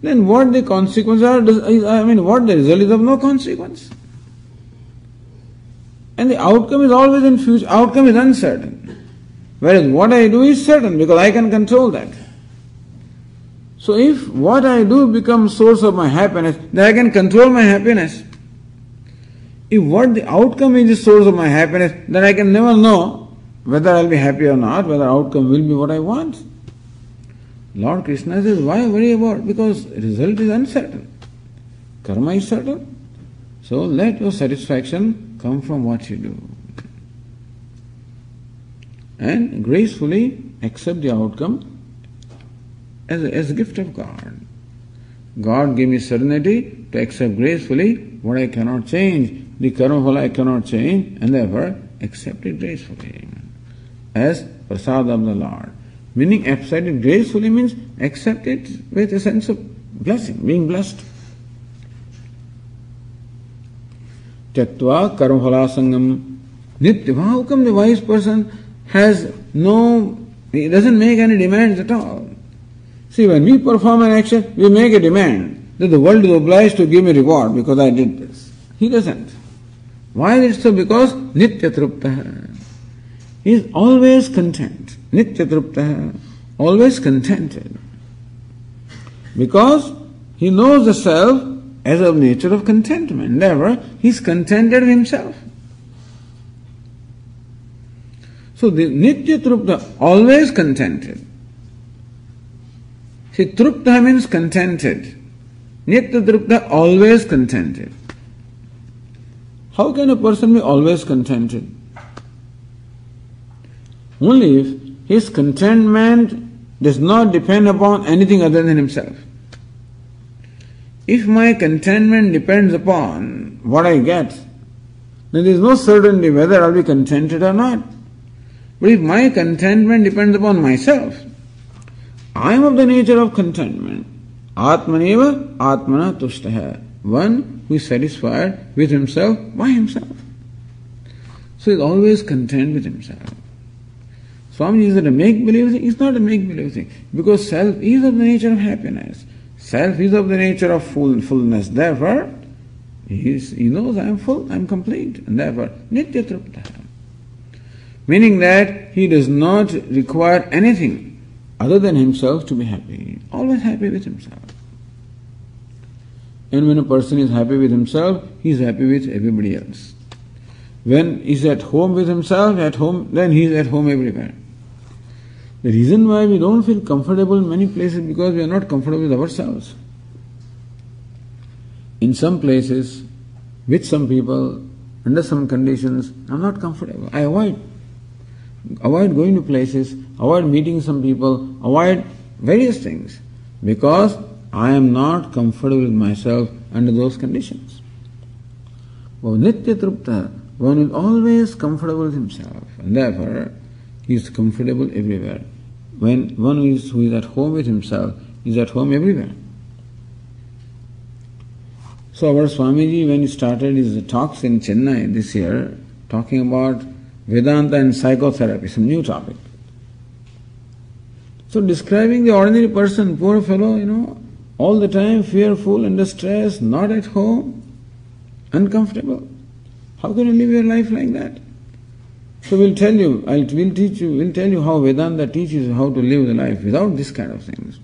Then what the consequences are, what the result is of no consequence. And the outcome is always in future, outcome is uncertain. Whereas what I do is certain because I can control that. So if what I do becomes source of my happiness, then I can control my happiness. If what the outcome is the source of my happiness, then I can never know whether I'll be happy or not, whether outcome will be what I want. Lord Krishna says, why worry about? Because result is uncertain. Karma is certain. So let your satisfaction come from what you do. And gracefully accept the outcome as a gift of God. God gave me serenity to accept gracefully what I cannot change. The karma phala I cannot change, and therefore accept it gracefully as prasad of the Lord. Meaning accept it gracefully means accept it with a sense of blessing, being blessed. Tyaktva karma phala sangam nitya. How come the wise person he doesn't make any demands at all? See, when we perform an action, we make a demand that the world is obliged to give me reward because I did this. He doesn't. Why is it so? Because nitya trupta. He is always content. Nitya trupta. Always contented. Because he knows the self as of nature of contentment. Therefore, he is contented with himself. So the Nitya Trupta, always contented. See, Trupta means contented. Nitya Trupta, always contented. How can a person be always contented? Only if his contentment does not depend upon anything other than himself. If my contentment depends upon what I get, then there is no certainty whether I will be contented or not. But if my contentment depends upon myself, I am of the nature of contentment. Atmaneva Atmana Tushtaha. One who is satisfied with himself by himself. So he is always content with himself. Swamiji, is it a make-believe thing? It's not a make-believe thing. Because self is of the nature of happiness. Self is of the nature of fullness. Therefore, he knows I am full, I am complete. And therefore, Nitya Trupta. Meaning that he does not require anything other than himself to be happy. Always happy with himself. And when a person is happy with himself, he is happy with everybody else. When he is at home with himself, then he is at home everywhere. The reason why we don't feel comfortable in many places is because we are not comfortable with ourselves. In some places, with some people, under some conditions, I am not comfortable. I avoid going to places, avoid meeting some people, avoid various things because I am not comfortable with myself under those conditions. But Nitya Trupta, one is always comfortable with himself and therefore he is comfortable everywhere. When one who is at home with himself is at home everywhere. So our Swamiji, when he started his talks in Chennai this year, talking about Vedanta and psychotherapy, some new topic. So describing the ordinary person, poor fellow, all the time fearful, under stress, not at home, uncomfortable. How can you live your life like that? So we'll tell you how Vedanta teaches you how to live the life without this kind of things.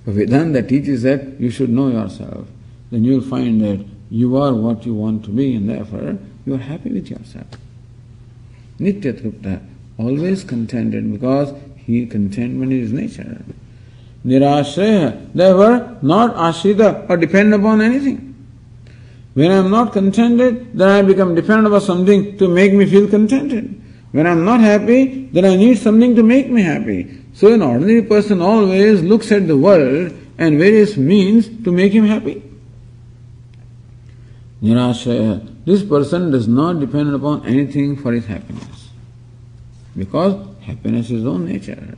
But Vedanta teaches that you should know yourself. Then you will find that you are what you want to be and therefore you are happy with yourself. Nitya Trupta, always contented because contentment is his nature. Nirashraya, therefore not ashrita or depend upon anything. When I am not contented, then I become dependent upon something to make me feel contented. When I am not happy, then I need something to make me happy. So an ordinary person always looks at the world and various means to make him happy. Nirashraya, this person does not depend upon anything for his happiness. Because happiness is his own nature.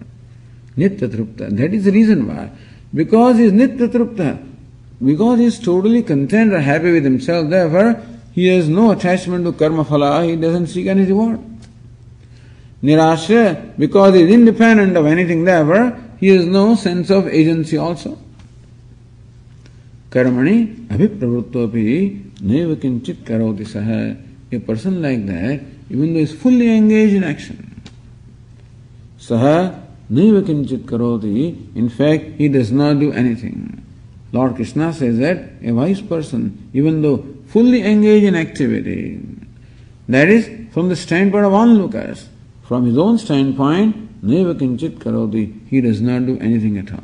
Nitya Trupta, that is the reason why. Because he is Nitya Trupta. Because he is totally content or happy with himself, therefore he has no attachment to karma phala, he doesn't seek any reward. Nirashraya, because he is independent of anything, therefore he has no sense of agency also. Karmani abhipravrittopi neva kinchit karoti saha. A person like that, even though he is fully engaged in action, saha neva kinchit karoti, in fact he does not do anything. Lord Krishna says that a wise person, even though fully engaged in activity, that is from the standpoint of onlookers, from his own standpoint, neva kinchit karoti, he does not do anything at all.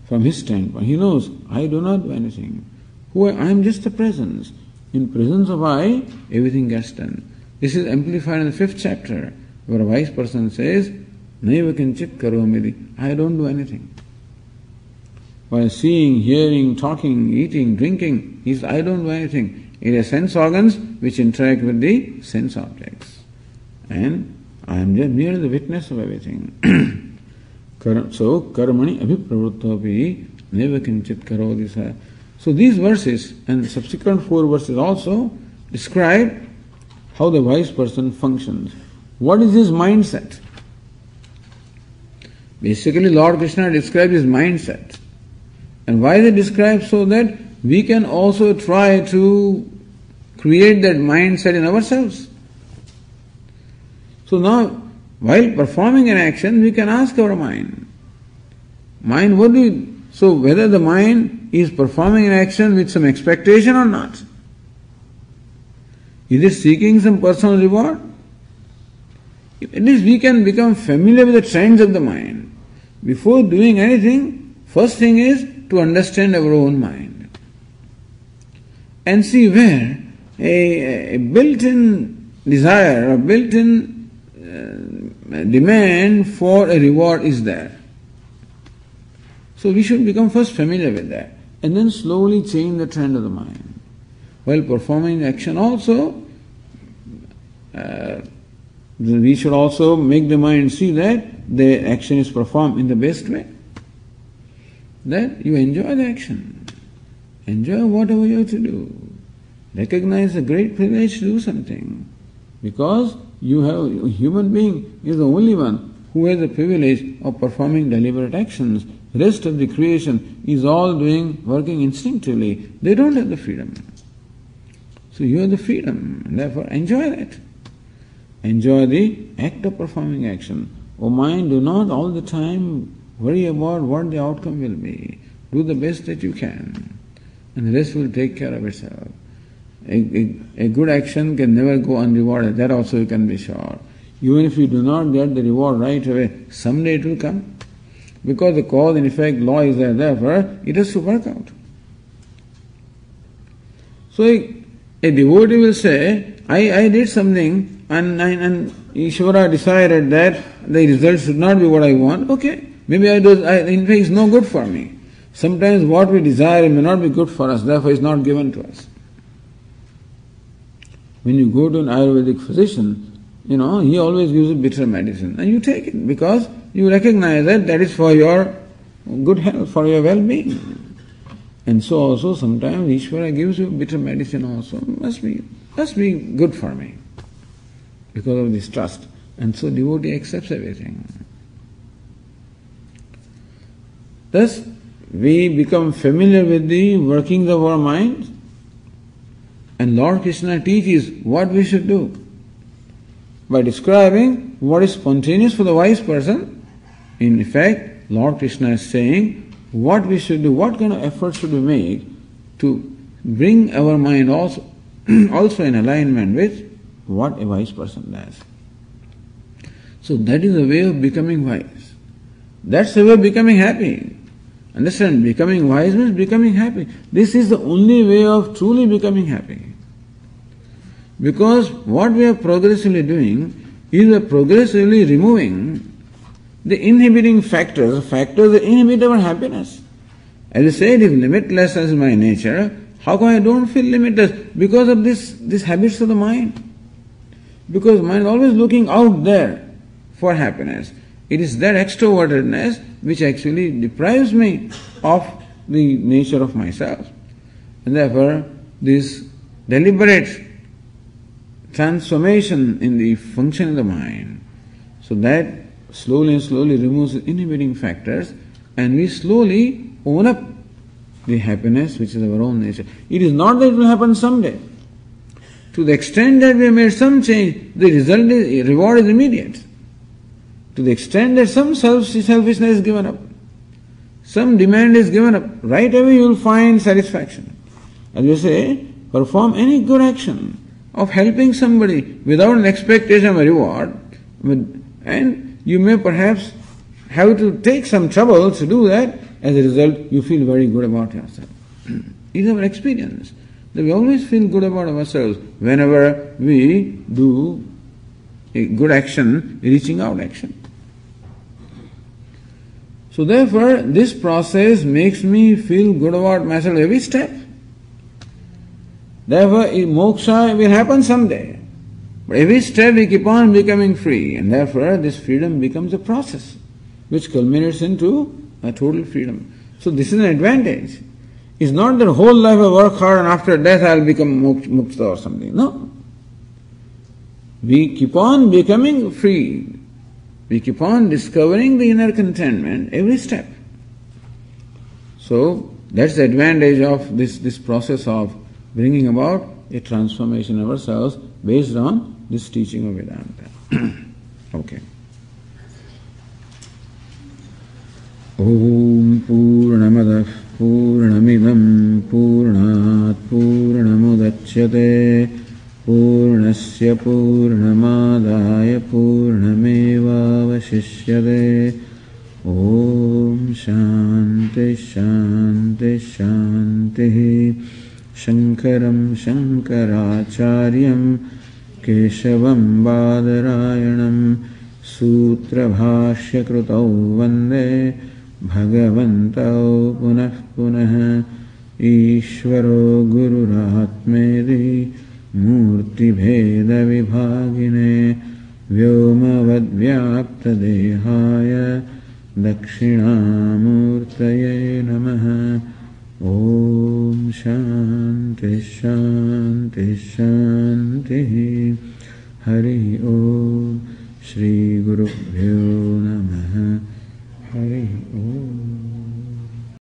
From his standpoint, he knows, I do not do anything. I am just a presence. In presence of I, everything gets done. This is amplified in the 5th chapter, where a wise person says, neva kinchit karomidi, I don't do anything. While seeing, hearing, talking, eating, drinking, he says, I don't do anything. It is sense organs which interact with the sense objects. And I am just merely the witness of everything. So, karmani abhipravrittopi neva kinchit karoti sa. So these verses and the subsequent 4 verses also describe how the wise person functions. What is his mindset? Basically, Lord Krishna describes his mindset. And why they describe so that we can also try to create that mindset in ourselves. So now, while performing an action, we can ask our mind, so whether the mind is performing an action with some expectation or not? Is it seeking some personal reward? At least we can become familiar with the trends of the mind. Before doing anything, first thing is to understand our own mind and see where a built-in desire or built-in demand for a reward is there. So we should become first familiar with that and then slowly change the trend of the mind. While performing action also, we should also make the mind see that the action is performed in the best way. That you enjoy the action. Enjoy whatever you have to do. Recognize the great privilege to do something. Because a human being is the only one who has the privilege of performing deliberate actions. The rest of the creation is all working instinctively. They don't have the freedom. So you have the freedom, and therefore enjoy that. Enjoy the act of performing action. O mind, do not all the time worry about what the outcome will be. Do the best that you can, and the rest will take care of itself. A good action can never go unrewarded, that also you can be sure. Even if you do not get the reward right away, someday it will come. Because the cause and effect law is there, therefore it has to work out. So a devotee will say, I did something and Ishvara decided that the result should not be what I want. Okay, maybe in fact it's no good for me. Sometimes what we desire may not be good for us, therefore it's not given to us. When you go to an Ayurvedic physician, he always gives you bitter medicine and you take it because you recognize that is for your good health, for your well-being. And so also sometimes Ishvara gives you bitter medicine also. Must be good for me because of this trust. And so devotee accepts everything. Thus, we become familiar with the workings of our mind, and Lord Krishna teaches what we should do. By describing what is spontaneous for the wise person, in effect, Lord Krishna is saying what we should do, what kind of effort should we make to bring our mind also in alignment with what a wise person does. So that is the way of becoming wise. That's the way of becoming happy. Understand? Becoming wise means becoming happy. This is the only way of truly becoming happy. Because what we are progressively doing is progressively removing the inhibiting factors that inhibit our happiness. As I said, if limitless is my nature, how come I don't feel limitless? Because of these habits of the mind. Because mind is always looking out there for happiness. It is that extrovertedness which actually deprives me of the nature of myself. And therefore, this deliberate transformation in the function of the mind, so that slowly and slowly removes the inhibiting factors, and we slowly own up the happiness which is our own nature. It is not that it will happen someday. To the extent that we have made some change, the reward is immediate. To the extent that some selfishness is given up, some demand is given up, right away you will find satisfaction. As we say, perform any good action of helping somebody without an expectation of a reward, and you may perhaps have to take some trouble to do that. As a result, you feel very good about yourself. It is our experience that we always feel good about ourselves whenever we do a good action, reaching out action. So therefore, this process makes me feel good about myself every step. Therefore, moksha will happen someday. But every step we keep on becoming free, and therefore this freedom becomes a process which culminates into a total freedom. So this is an advantage. It's not that whole life I work hard and after death I'll become mukta or something. No. We keep on becoming free. We keep on discovering the inner contentment every step. So that's the advantage of this process of bringing about a transformation of ourselves based on this teaching of Vedanta. Okay. Om Purnamadav पूर्णमिदं पूर्णात् पूर्णमुदच्यते पूर्णस्य पूर्णमादाय पूर्णमेवावशिष्यते। ॐ शान्ति शान्ति शान्तिः। शङ्करं शङ्कराचार्यं केशवं बादरायणं सूत्रभाष्यकृतौ वन्दे भगवन्तौ पुनः पुनः। ईश्वरो गुरुरात्मेति मूर्तिभेदविभागिने व्योमवद्व्याप्तदेहाय दक्षिणामूर्तये नमः। ॐ शान्ति शान्ति शान्तिः। हरि ओम्। श्रीगुरुभ्यो नमः। हरि ओम्।